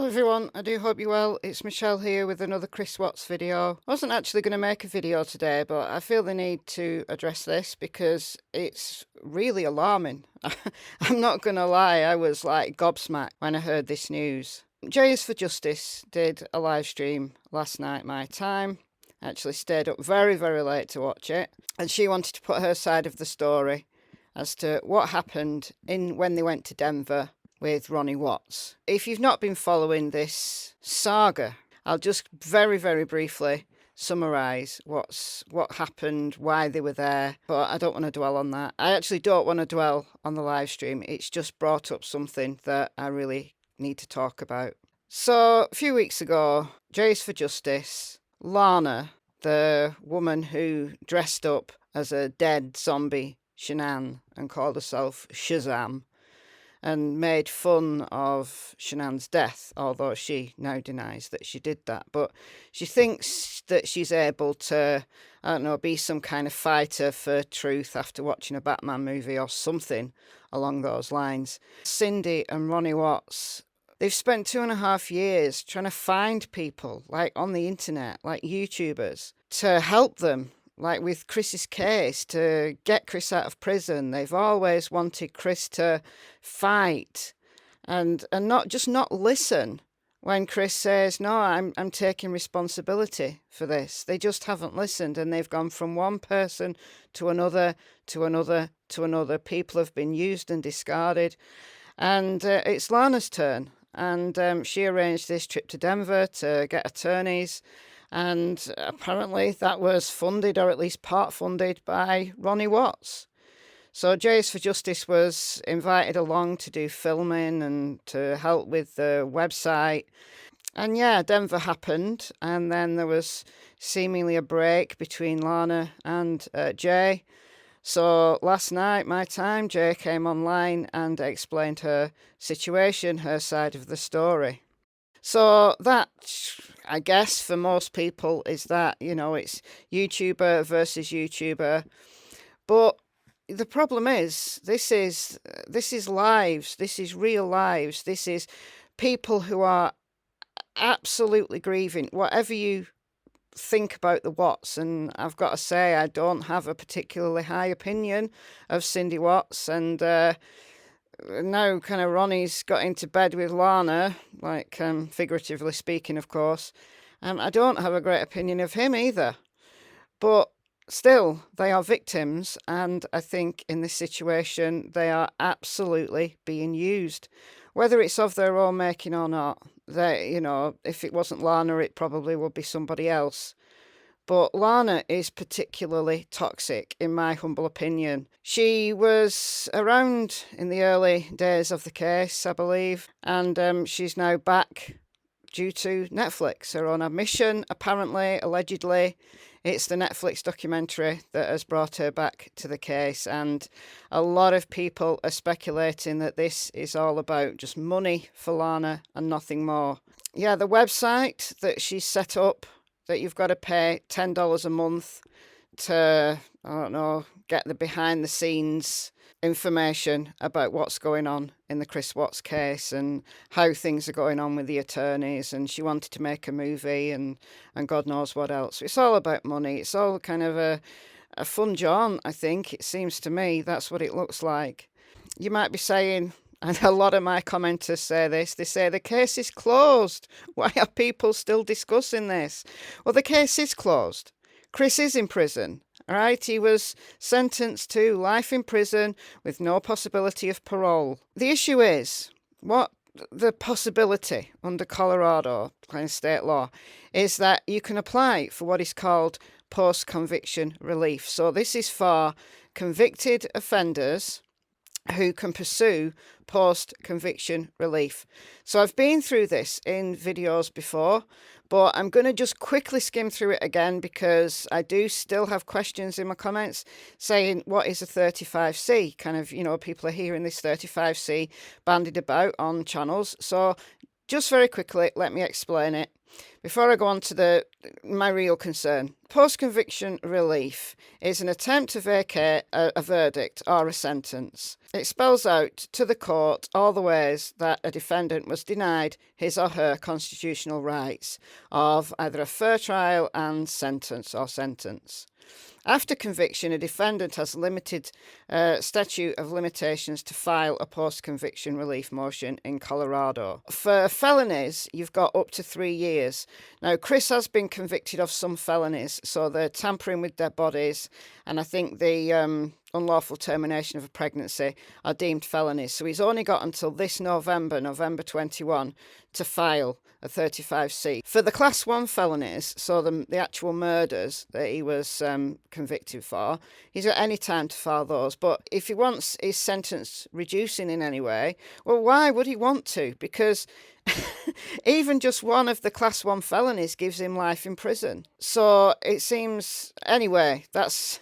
Hello everyone, I do hope you're well. It's Michelle here with another Chris Watts video. I wasn't actually going to make a video today, but I feel the need to address this because it's really alarming. I'm not going to lie, I was like gobsmacked when I heard this news. J is for Justice did a live stream last night my time. I actually stayed up very, very late to watch it. And she wanted to put her side of the story as to what happened when they went to Denver with Ronnie Watts. If you've not been following this saga, I'll just very, very briefly summarise what happened, why they were there, but I don't want to dwell on that. I actually don't want to dwell on the live stream. It's just brought up something that I really need to talk about. So a few weeks ago, J's for Justice, Lana, the woman who dressed up as a dead zombie Shanann and called herself Shazam, and made fun of Shanann's death, although she now denies that she did that. But she thinks that she's able to, I don't know, be some kind of fighter for truth after watching a Batman movie or something along those lines. Cindy and Ronnie Watts, they've spent 2.5 years trying to find people, like on the internet, like YouTubers, to help them. Like with Chris's case, to get Chris out of prison. They've always wanted Chris to fight and not listen when Chris says, no, I'm taking responsibility for this. They just haven't listened, and they've gone from one person to another, to another, to another. People have been used and discarded. And it's Lana's turn. And she arranged this trip to Denver to get attorneys. And apparently that was funded, or at least part funded, by Ronnie Watts. So J's for Justice was invited along to do filming and to help with the website. And yeah, Denver happened. And then there was seemingly a break between Lana and Jay. So last night, my time, Jay came online and explained her situation, her side of the story. So that, I guess, for most people is that, it's YouTuber versus YouTuber. But the problem is, this is lives. This is real lives. This is people who are absolutely grieving. Whatever you think about the Watts, and I've got to say, I don't have a particularly high opinion of Cindy Watts, and now kind of Ronnie's got into bed with Lana, like figuratively speaking, of course. I don't have a great opinion of him either. But still, they are victims, and I think in this situation, they are absolutely being used. Whether it's of their own making or not, if it wasn't Lana, it probably would be somebody else. But Lana is particularly toxic, in my humble opinion. She was around in the early days of the case, I believe, and she's now back due to Netflix. Her own admission, apparently, allegedly. It's the Netflix documentary that has brought her back to the case, and a lot of people are speculating that this is all about just money for Lana and nothing more. Yeah, the website that she set up, that you've got to pay $10 a month to, I don't know, get the behind the scenes information about what's going on in the Chris Watts case and how things are going on with the attorneys. And she wanted to make a movie and God knows what else. It's all about money. It's all kind of a fun jaunt, I think. It seems to me that's what it looks like. You might be saying, and a lot of my commenters say this, they say the case is closed. Why are people still discussing this? Well, the case is closed. Chris is in prison, all right? He was sentenced to life in prison with no possibility of parole. The issue is, what the possibility under Colorado kind of state law is that you can apply for what is called post-conviction relief. So this is for convicted offenders who can pursue post-conviction relief. So I've been through this in videos before, but I'm going to just quickly skim through it again because I do still have questions in my comments saying, what is a 35C? Kind of, people are hearing this 35C bandied about on channels. So just very quickly, let me explain it. before I go on to my real concern, post-conviction relief is an attempt to vacate a verdict or a sentence. It spells out to the court all the ways that a defendant was denied his or her constitutional rights of either a fair trial and sentence. After conviction, a defendant has limited statute of limitations to file a post-conviction relief motion in Colorado. For felonies, you've got up to 3 years. Now, Chris has been convicted of some felonies, so the tampering with dead bodies, and I think the unlawful termination of a pregnancy are deemed felonies. So he's only got until this November 21, to file a 35C. For the Class 1 felonies, so the actual murders that he was convicted for, he's got any time to file those. But if he wants his sentence reducing in any way, well, why would he want to? Because even just one of the Class 1 felonies gives him life in prison. So it seems, anyway, that's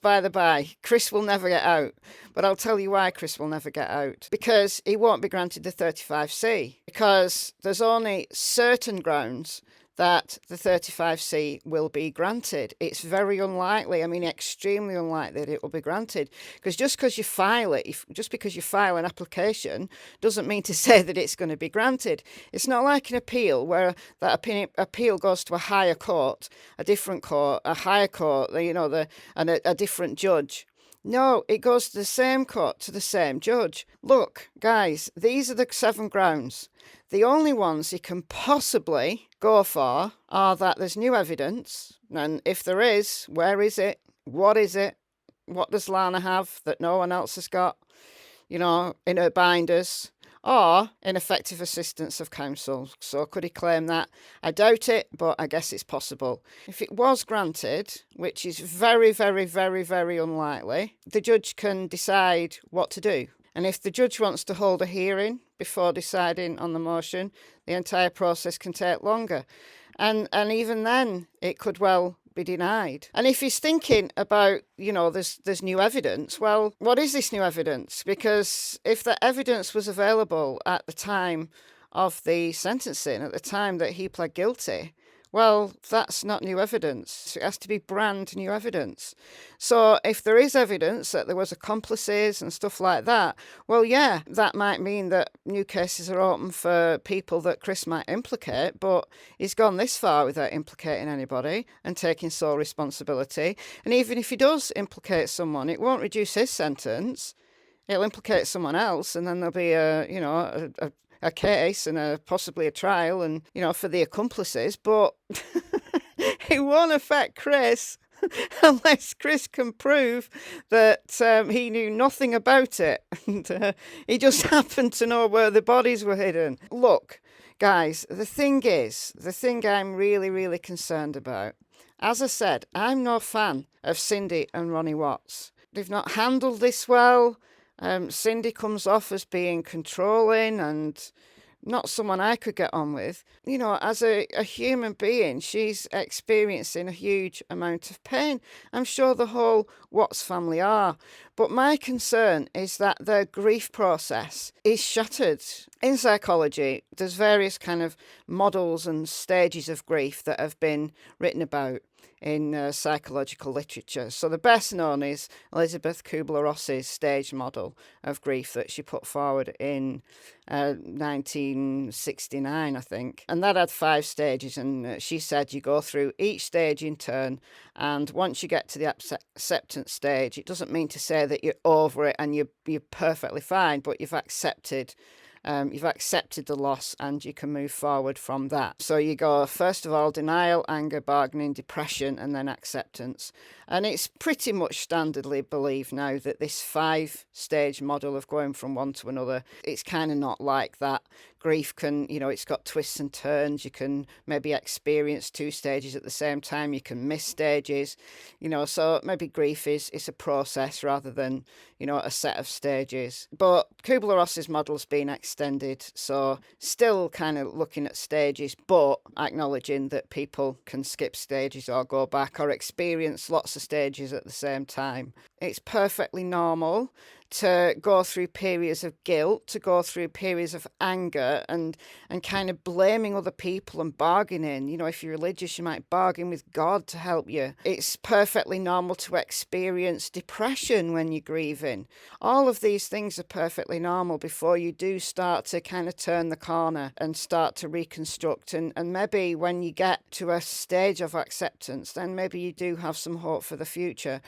by the by. Chris will never get out. But I'll tell you why Chris will never get out. Because he won't be granted the 35C. Because there's only certain grounds that the 35C will be granted. It's very unlikely, extremely unlikely that it will be granted. Because just because you file an application doesn't mean to say that it's going to be granted. It's not like an appeal where that appeal goes to a higher court, a different court, a higher court, and a different judge. No, it goes to the same court, to the same judge. Look, guys, these are the 7 grounds. The only ones he can possibly go for are that there's new evidence, and if there is, where is it? What is it? What does Lana have that no one else has got, in her binders? Or ineffective assistance of counsel. So could he claim that? I doubt it, but I guess it's possible. If it was granted, which is very, very, very, very unlikely, the judge can decide what to do. And if the judge wants to hold a hearing before deciding on the motion, the entire process can take longer. And even then, it could well be denied. And if he's thinking about, there's new evidence, well, what is this new evidence? Because if the evidence was available at the time of the sentencing, at the time that he pled guilty, well, that's not new evidence. It has to be brand new evidence. So if there is evidence that there was accomplices and stuff like that, well, yeah, that might mean that new cases are open for people that Chris might implicate, but he's gone this far without implicating anybody and taking sole responsibility. And even if he does implicate someone, it won't reduce his sentence. It'll implicate someone else, and then there'll be a case and possibly a trial and, for the accomplices, but it won't affect Chris unless Chris can prove that he knew nothing about it and he just happened to know where the bodies were hidden. Look, guys, the thing I'm really, really concerned about, as I said, I'm no fan of Cindy and Ronnie Watts. They've not handled this well. Cindy comes off as being controlling and not someone I could get on with. As a human being, she's experiencing a huge amount of pain. I'm sure the whole Watts family are. But my concern is that their grief process is shattered. In psychology, there's various kind of models and stages of grief that have been written about in psychological literature. So the best known is Elizabeth Kubler-Ross's stage model of grief that she put forward in 1969, I think. And that had 5 stages, and she said you go through each stage in turn, and once you get to the acceptance stage, it doesn't mean to say that you're over it and you're perfectly fine, but you've accepted the loss and you can move forward from that. So you go, first of all, denial, anger, bargaining, depression, and then acceptance. And it's pretty much standardly believed now that this 5-stage model of going from one to another, it's kind of not like that. Grief can, it's got twists and turns. You can maybe experience 2 stages at the same time. You can miss stages, so maybe grief is a process rather than, a set of stages. But Kubler-Ross's model's been extended, so still kind of looking at stages, but acknowledging that people can skip stages or go back or experience lots of stages at the same time. It's perfectly normal to go through periods of guilt, to go through periods of anger and kind of blaming other people and bargaining. You know, if you're religious, you might bargain with God to help you. It's perfectly normal to experience depression when you're grieving. All of these things are perfectly normal before you do start to kind of turn the corner and start to reconstruct. And maybe when you get to a stage of acceptance, then maybe you do have some hope for the future.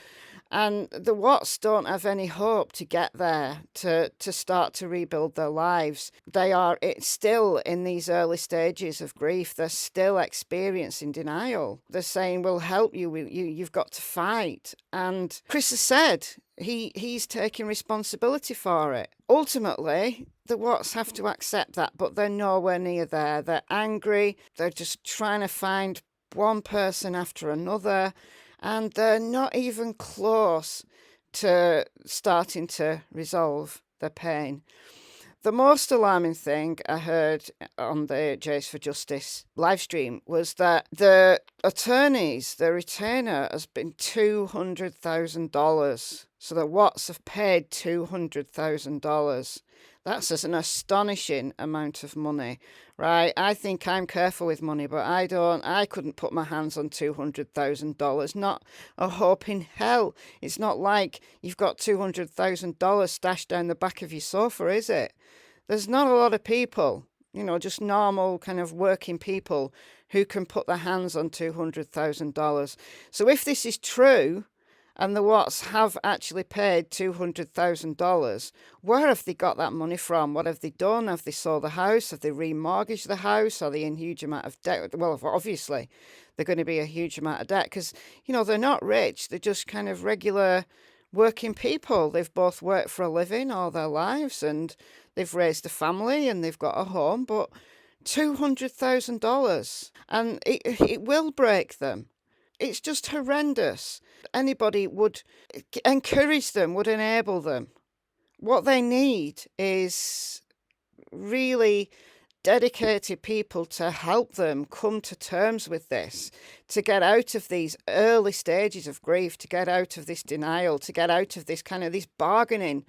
And the Watts don't have any hope to get there, to start to rebuild their lives. They are still in these early stages of grief. They're still experiencing denial. They're saying, we'll help you, you've got to fight. And Chris has said he's taking responsibility for it. Ultimately, the Watts have to accept that, but they're nowhere near there. They're angry. They're just trying to find one person after another. And they're not even close to starting to resolve their pain. The most alarming thing I heard on the Jays for Justice live stream was that the attorneys, the retainer has been $200,000. So the Watts have paid $200,000. That's an astonishing amount of money, right? I think I'm careful with money, but I couldn't put my hands on $200,000. Not a hope in hell. It's not like you've got $200,000 stashed down the back of your sofa, is it? There's not a lot of people, you know, just normal kind of working people who can put their hands on $200,000. So if this is true, and the Watts have actually paid $200,000, where have they got that money from? What have they done? Have they sold the house? Have they remortgaged the house? Are they in huge amount of debt? Well, obviously, they're going to be a huge amount of debt because, you know, they're not rich. They're just kind of regular working people. They've both worked for a living all their lives and they've raised a family and they've got a home, but $200,000, and it will break them. It's just horrendous. Anybody would encourage them, would enable them. What they need is really dedicated people to help them come to terms with this, to get out of these early stages of grief, to get out of this denial, to get out of this kind of this bargaining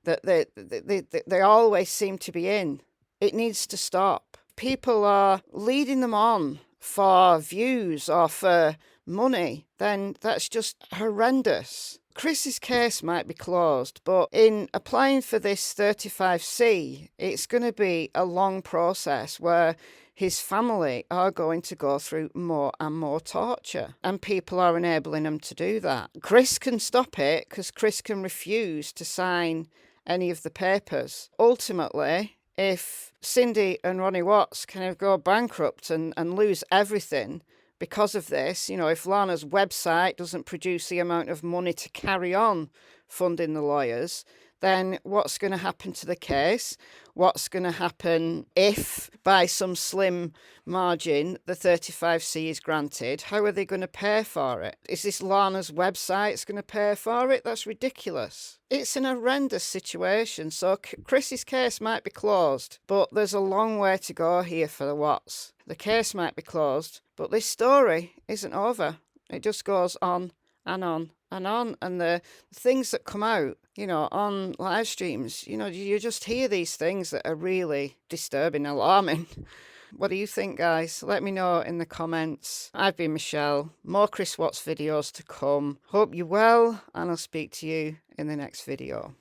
that they always seem to be in. It needs to stop. People are leading them on for views or for money, then that's just horrendous. Chris's case might be closed, but in applying for this 35C, it's going to be a long process where his family are going to go through more and more torture, and people are enabling them to do that. Chris can stop it because Chris can refuse to sign any of the papers. Ultimately, if Cindy and Ronnie Watts kind of go bankrupt and lose everything because of this, you know, if Lana's website doesn't produce the amount of money to carry on funding the lawyers, then what's going to happen to the case? What's going to happen if, by some slim margin, the 35C is granted? How are they going to pay for it? Is this Lana's website going to pay for it? That's ridiculous. It's an horrendous situation. So Chris's case might be closed, but there's a long way to go here for the Watts. The case might be closed, but this story isn't over. It just goes on and on and on. And the things that come out, you know, on live streams, you know, you just hear these things that are really disturbing, alarming. What do you think, guys? Let me know in the comments. I've been Michelle. More Chris Watts videos to come. Hope you're well, and I'll speak to you in the next video.